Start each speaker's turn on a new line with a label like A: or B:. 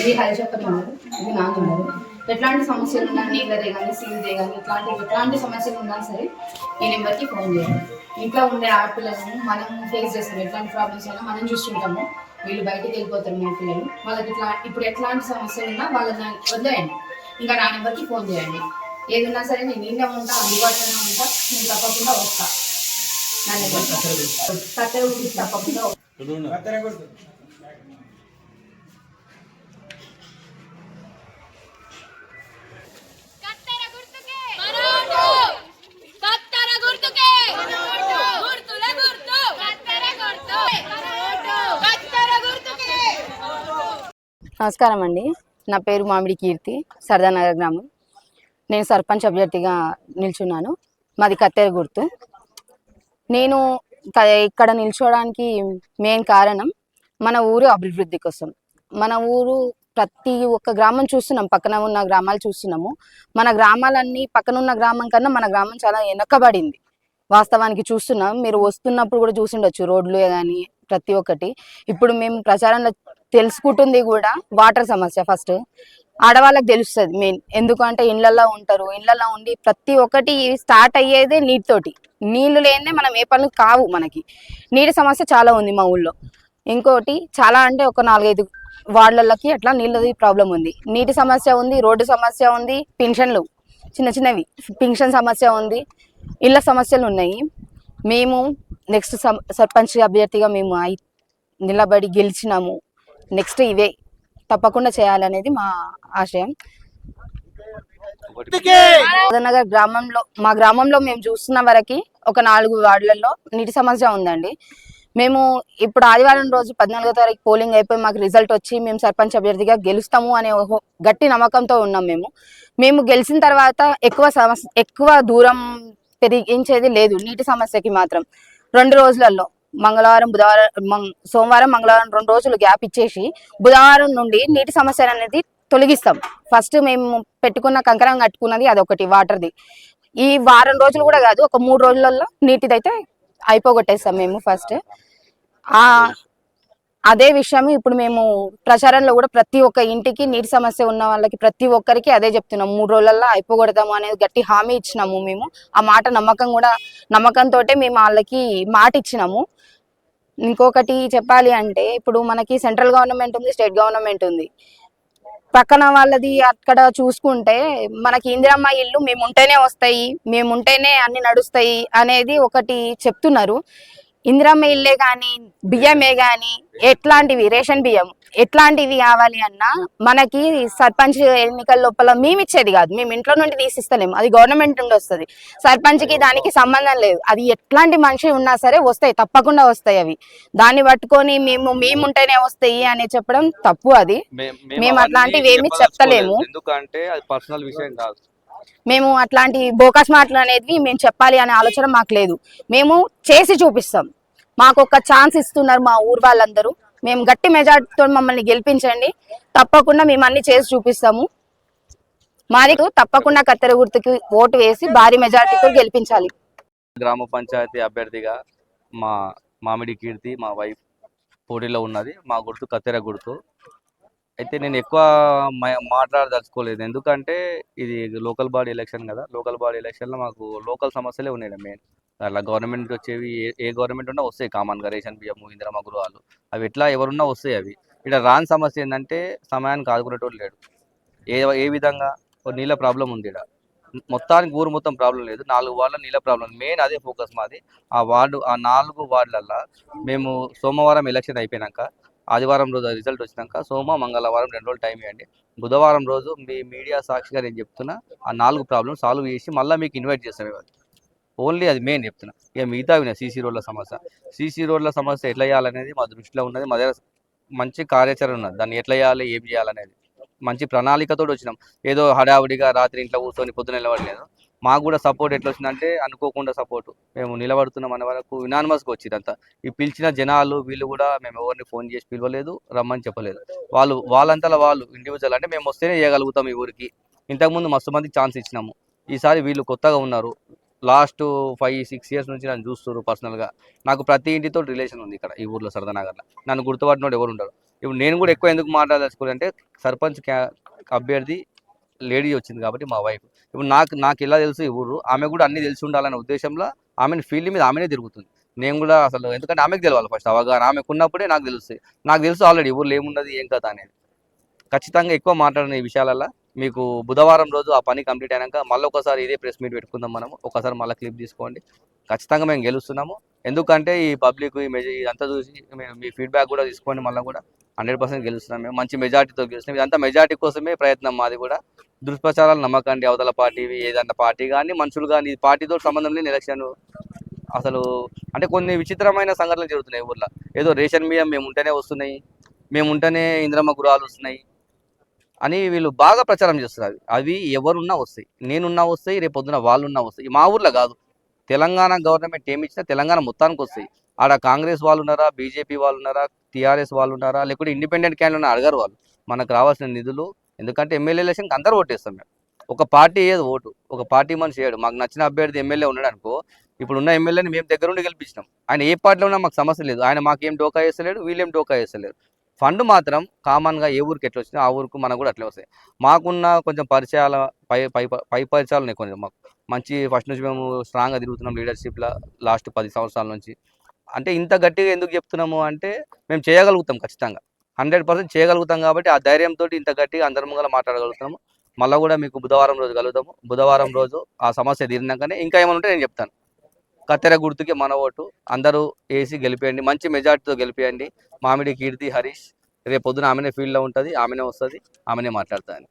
A: ఇది హరిచక్క నెంబర్, ఇది నా నెంబరు. ఎట్లాంటి సమస్యలు ఉన్నా నీళ్ళదే కానీ సీల్దే కానీ ఎట్లాంటి సమస్యలు ఉన్నా సరే ఈ నెంబర్కి ఫోన్ చేయండి. ఇంట్లో ఉండే ఆడపిల్లలను మనం ఫేస్ చేస్తాం, ఎట్లాంటి ప్రాబ్లమ్స్ అయినా మనం చూస్తుంటాము. వీళ్ళు బయటికి వెళ్ళిపోతారు మా పిల్లలు, వాళ్ళకి ఇప్పుడు ఎట్లాంటి సమస్యలు ఉన్నా వాళ్ళని వదిలేయండి. ఇంకా నా నెంబర్కి ఫోన్ చేయండి. ఏదన్నా సరే నేను నీళ్ళ ఉంటా, అందుబాటులోనే ఉంటా, నేను తప్పకుండా వస్తా. నా నెంబర్ కత్తెర గురించి తప్పకుండా
B: నమస్కారం అండి. నా పేరు మామిడి కీర్తి, సరదానగర్ గ్రామం. నేను సర్పంచ్ అభ్యర్థిగా నిల్చున్నాను. మాది కత్తెర గుర్తు. నేను ఇక్కడ నిల్చోవడానికి మెయిన్ కారణం మన ఊరు అభివృద్ధి కోసం. మన ఊరు ప్రతి ఒక్క గ్రామం చూస్తున్నాం, పక్కన ఉన్న గ్రామాలు చూస్తున్నాము. మన గ్రామాలన్నీ పక్కన ఉన్న గ్రామం కన్నా మన గ్రామం చాలా వెనకబడింది. వాస్తవానికి చూస్తున్నాం, మీరు వస్తున్నప్పుడు కూడా చూసిండొచ్చు రోడ్లు కానీ ప్రతి ఒక్కటి. ఇప్పుడు మేము ప్రచారంలో తెలుసుకుంటుంది కూడా వాటర్ సమస్య. ఫస్ట్ ఆడవాళ్ళకి తెలుస్తుంది మెయిన్, ఎందుకంటే ఇళ్లలో ఉంటారు. ఇళ్లలో ఉండి ప్రతి ఒక్కటి స్టార్ట్ అయ్యేదే నీటితోటి. నీళ్లు లేదే మనం ఏ పనులు కావు. మనకి నీటి సమస్య చాలా ఉంది మా ఊళ్ళో. ఇంకోటి చాలా అంటే ఒక 4-5 వార్డులకి అట్లా నీళ్ళది ప్రాబ్లం ఉంది, నీటి సమస్య ఉంది, రోడ్డు సమస్య ఉంది, పెన్షన్లు చిన్న చిన్నవి పెన్షన్ సమస్య ఉంది, ఇళ్ళ సమస్యలు ఉన్నాయి. మేము నెక్స్ట్ సర్పంచ్ అభ్యర్థిగా మేము నిలబడి గెలిచినాము. నెక్స్ట్ ఇవే తప్పకుండా చేయాలనేది మా ఆశయం. నగర్ గ్రామంలో, మా గ్రామంలో మేము చూస్తున్న వరకు ఒక 4 వార్డులలో నీటి సమస్య ఉందండి. మేము ఇప్పుడు ఆదివారం రోజు 14వ తారీఖు పోలింగ్ అయిపోయి మాకు రిజల్ట్ వచ్చి మేము సర్పంచ్ అభ్యర్థిగా గెలుస్తాము అనే గట్టి నమ్మకంతో ఉన్నాం. మేము గెలిచిన తర్వాత ఎక్కువ దూరం పెరిగించేది లేదు నీటి సమస్యకి మాత్రం. 2 రోజులలో మంగళవారం, బుధవారం, సోమవారం, మంగళవారం 2 రోజులు గ్యాప్ ఇచ్చేసి బుధవారం నుండి నీటి సమస్య అనేది తొలగిస్తాం. ఫస్ట్ మేము పెట్టుకున్న కంకరం కట్టుకున్నది అదొకటి వాటర్ది. ఈ వారం రోజులు కూడా కాదు, ఒక 3 రోజులలో నీటిదైతే అయిపోగొట్టేస్తాం మేము ఫస్ట్. అదే విషయం ఇప్పుడు మేము ప్రచారంలో కూడా ప్రతి ఒక్క ఇంటికి నీటి సమస్య ఉన్న వాళ్ళకి ప్రతి ఒక్కరికి అదే చెప్తున్నాం, 3 రోజులలో అయిపోగొడతాము అనేది గట్టి హామీ ఇచ్చినాము. మేము ఆ మాట నమ్మకంతో మేము వాళ్ళకి మాట ఇచ్చినాము. ఇంకొకటి చెప్పాలి అంటే ఇప్పుడు మనకి సెంట్రల్ గవర్నమెంట్ ఉంది, స్టేట్ గవర్నమెంట్ ఉంది. పక్కన వాళ్ళది అక్కడ చూసుకుంటే మనకి ఇందిరమ్మ ఇల్లు మేముంటేనే వస్తాయి, మేముంటేనే అన్ని నడుస్తాయి అనేది ఒకటి చెప్తున్నారు. ఇందిరమ్మ ఇల్లే కానీ, బియ్యమే కానీ, ఎట్లాంటివి రేషన్ బియ్యం ఎట్లాంటివి కావాలి అన్నా మనకి సర్పంచ్ ఎన్నికల లోపల మేము ఇచ్చేది కాదు, మేము ఇంట్లో నుండి తీసిస్తలేము, అది గవర్నమెంట్ నుండి వస్తుంది. సర్పంచ్కి దానికి సంబంధం లేదు. అది ఎట్లాంటి మనిషి ఉన్నా సరే వస్తాయి, తప్పకుండా వస్తాయి. అవి దాన్ని పట్టుకొని మేముంటేనే వస్తాయి అని చెప్పడం తప్పు. అది మేము అట్లాంటివి ఏమి చెప్తలేము,
C: ఎందుకంటే అది పర్సనల్ విషయం కాదు.
B: మేము అట్లాంటి బోకస్ మాటలు అనేది మేము చెప్పాలి అనే ఆలోచన మాకు లేదు. మేము చేసి చూపిస్తాం. మాకు ఒక ఛాన్స్ ఇస్తున్నారు మా ఊరు వాళ్ళందరూ. మేము గట్టి మెజార్టీతో మమ్మల్ని గెలిపించండి, తప్పకుండా మేము అన్ని చేసి చూపిస్తాము. మాది తప్పకుండా కత్తెర గుర్తుకి ఓటు వేసి భారీ మెజార్టీతో గెలిపించాలి.
C: గ్రామ పంచాయతీ అభ్యర్థిగా మా మామిడి కీర్తి, మా వైఫ్ పోటీలో ఉన్నది. మా గుర్తు కత్తెర గుర్తు. అయితే నేను ఎక్కువ మాట్లాడదలుచుకోలేదు, ఎందుకంటే ఇది లోకల్ బాడీ ఎలక్షన్ కదా. లోకల్ బాడీ ఎలక్షన్లో మాకు లోకల్ సమస్యలే ఉన్నాయి మెయిన్. అట్లా గవర్నమెంట్కి వచ్చేవి ఏ గవర్నమెంట్ ఉన్నా వస్తాయి కామన్గా, రేషన్ బియ్యము, ఇందిరమ్మ గృహాలు, అవి ఎట్లా ఎవరున్నా వస్తాయి. అవి ఇక్కడ రాని సమస్య ఏంటంటే సమయానికి ఆదుకునేటోళ్ళు లేడు. ఏ విధంగా నీళ్ళ ప్రాబ్లం ఉంది ఇక్కడ. మొత్తానికి ఊరు మొత్తం ప్రాబ్లం లేదు, 4 వార్డుల నీళ్ళ ప్రాబ్లం మెయిన్. అదే ఫోకస్ మాది. ఆ 4 వార్డులల్లో మేము సోమవారం ఎలక్షన్ అయిపోయినాక, ఆదివారం రోజు రిజల్ట్ వచ్చినాక మంగళవారం 2 రోజులు టైం ఇవ్వండి. బుధవారం రోజు మీ మీడియా సాక్షిగా నేను చెప్తున్నా, ఆ 4 ప్రాబ్లమ్ సాల్వ్ చేసి మళ్ళీ మీకు ఇన్వైట్ చేస్తాం. ఓన్లీ అది మెయిన్ చెప్తున్నా. ఇక మిగతా సీసీ రోడ్ల సమస్య ఎట్లా చేయాలనేది మా దృష్టిలో ఉన్నది. మా దగ్గర మంచి కార్యాచరణ ఉన్నది. దాన్ని ఎట్లా చేయాలి, ఏం చేయాలనేది మంచి ప్రణాళికతో వచ్చినాం. ఏదో హడావుడిగా రాత్రి ఇంట్లో కూర్చొని పొద్దున నిలబడలేదు. మాకు కూడా సపోర్ట్ ఎట్లా వచ్చిందంటే అనుకోకుండా సపోర్టు. మేము నిలబడుతున్నాం అనే వరకు యునానిమస్గా వచ్చిందంతా. ఈ పిలిచిన జనాలు వీళ్ళు కూడా మేము ఎవరిని ఫోన్ చేసి పిలవలేదు, రమ్మని చెప్పలేదు. వాళ్ళంతలా వాళ్ళు ఇండివిజువల్ అంటే మేము వస్తేనే చేయగలుగుతాం ఈ ఊరికి. ఇంతకుముందు మస్తు మందికి ఛాన్స్ ఇచ్చినాము. ఈసారి వీళ్ళు కొత్తగా ఉన్నారు, లాస్ట్ 5-6 ఇయర్స్ నుంచి నన్ను చూస్తారు పర్సనల్గా. నాకు ప్రతి ఇంటితో రిలేషన్ ఉంది ఇక్కడ ఈ ఊర్లో సరదానగర్లో. నన్ను గుర్తుపట్టినోడు ఎవరు ఉండరు. ఇప్పుడు నేను కూడా ఎక్కువ ఎందుకు మాట్లాడదలుచుకోవాలంటే సర్పంచ్ అభ్యర్థి లేడీ వచ్చింది కాబట్టి మా వైఫ్. ఇప్పుడు నాకు ఎలా తెలుసు ఈ ఊరు, ఆమె కూడా అన్నీ తెలిసి ఉండాలనే ఉద్దేశంలో ఆమెను ఫీల్డ్ మీద ఆమెనే తిరుగుతుంది. నేను కూడా అసలు ఎందుకంటే ఆమెకు తెలియాలి ఫస్ట్ అవగాహన. ఆమెకు ఉన్నప్పుడే నాకు తెలుస్తాయి. నాకు తెలుసు ఆల్రెడీ ఊర్లో ఏమున్నది ఏం కథ అనేది. ఖచ్చితంగా ఎక్కువ మాట్లాడిన ఈ విషయాలలో మీకు బుధవారం రోజు ఆ పని కంప్లీట్ అయినాక మళ్ళీ ఒకసారి ఇదే ప్రెస్ మీట్ పెట్టుకుందాం మనము. ఒకసారి మళ్ళీ క్లిప్ తీసుకోండి. ఖచ్చితంగా మేము గెలుస్తున్నాము. ఎందుకంటే ఈ పబ్లిక్ ఇదంతా చూసి మీ ఫీడ్బ్యాక్ కూడా తీసుకోండి. మళ్ళీ కూడా 100% గెలుస్తున్నాం. మేము మంచి మెజార్టీతో గెలుస్తున్నాం. ఇదంతా మెజార్టీ కోసమే ప్రయత్నం మాది కూడా. దుష్ప్రచారాలు నమ్మకండి. అవతల పార్టీవి ఏదన్నా పార్టీ కానీ మనుషులు కానీ పార్టీతో సంబంధం లేని ఎలక్షన్. అసలు అంటే కొన్ని విచిత్రమైన సంఘటనలు జరుగుతున్నాయి ఊర్లో. ఏదో రేషన్ బియ్యం మేము ఉంటేనే వస్తున్నాయి, మేము ఉంటేనే ఇందిరమ్మ గృహాలు వస్తున్నాయి అని వీళ్ళు బాగా ప్రచారం చేస్తున్నారు. అవి ఎవరున్నా వస్తాయి, నేనున్నా వస్తాయి, రేపు పొద్దున వాళ్ళున్నా వస్తాయి. మా ఊర్లో కాదు, తెలంగాణ గవర్నమెంట్ ఏమి ఇచ్చినా తెలంగాణ మొత్తానికి వస్తాయి. ఆడ కాంగ్రెస్ వాళ్ళు ఉన్నారా, బీజేపీ వాళ్ళు ఉన్నారా, టీఆర్ఎస్ వాళ్ళు ఉన్నారా, లేకుంటే ఇండిపెండెంట్ క్యాండిడేట్ అడగరు వాళ్ళు. మనకు రావాల్సిన నిధులు. ఎందుకంటే ఎమ్మెల్యే ఎలక్షన్కి అందరూ ఓటేస్తాం మేము. ఒక పార్టీ ఏది ఓటు, ఒక పార్టీ మనిషి ఏడు. మాకు నచ్చిన అభ్యర్థి ఎమ్మెల్యే ఉన్నాడు అనుకో, ఇప్పుడు ఉన్న ఎమ్మెల్యేని మేము దగ్గరుండి గెలిపించినాం. ఆయన ఏ పార్టీలో ఉన్నా మాకు సమస్య లేదు. ఆయన మాకేం డోకా వేస్తలేడు, వీళ్ళేం డోకా వేస్తలేరు. ఫండ్ మాత్రం కామన్గా ఏ ఊరికి ఎట్లా వచ్చినా ఆ ఊరికి మనకు కూడా అట్లే వస్తాయి. మాకున్న కొంచెం పరిచయాల పై పై పై పరిచయాలు ఉన్నాయి కొంచెం మాకు. మంచి ఫస్ట్ నుంచి మేము స్ట్రాంగ్గా తిరుగుతున్నాం లీడర్షిప్లో లాస్ట్ 10 సంవత్సరాల నుంచి. అంటే ఇంత గట్టిగా ఎందుకు చెప్తున్నాము అంటే మేము చేయగలుగుతాం ఖచ్చితంగా. 100% చేయగలుగుతాం కాబట్టి ఆ ధైర్యంతో ఇంత గట్టిగా అందరి ముంగల మాట్లాడగలుగుతాము. మళ్ళీ కూడా మీకు బుధవారం రోజు కలుగుతాము. బుధవారం రోజు ఆ సమస్య తీరినాకనే ఇంకా ఏమైనా ఉంటే నేను చెప్తాను. కత్తెర గుర్తుకి మన ఓటు. అందరూ వేసి గెలిపేయండి, మంచి మెజార్టీతో గెలిపేయండి. మామిడి కీర్తి హరీష్ రేపు పొద్దున ఆమెనే ఫీల్డ్లో ఉంటుంది, ఆమెనే వస్తుంది, ఆమెనే మాట్లాడుతుంది.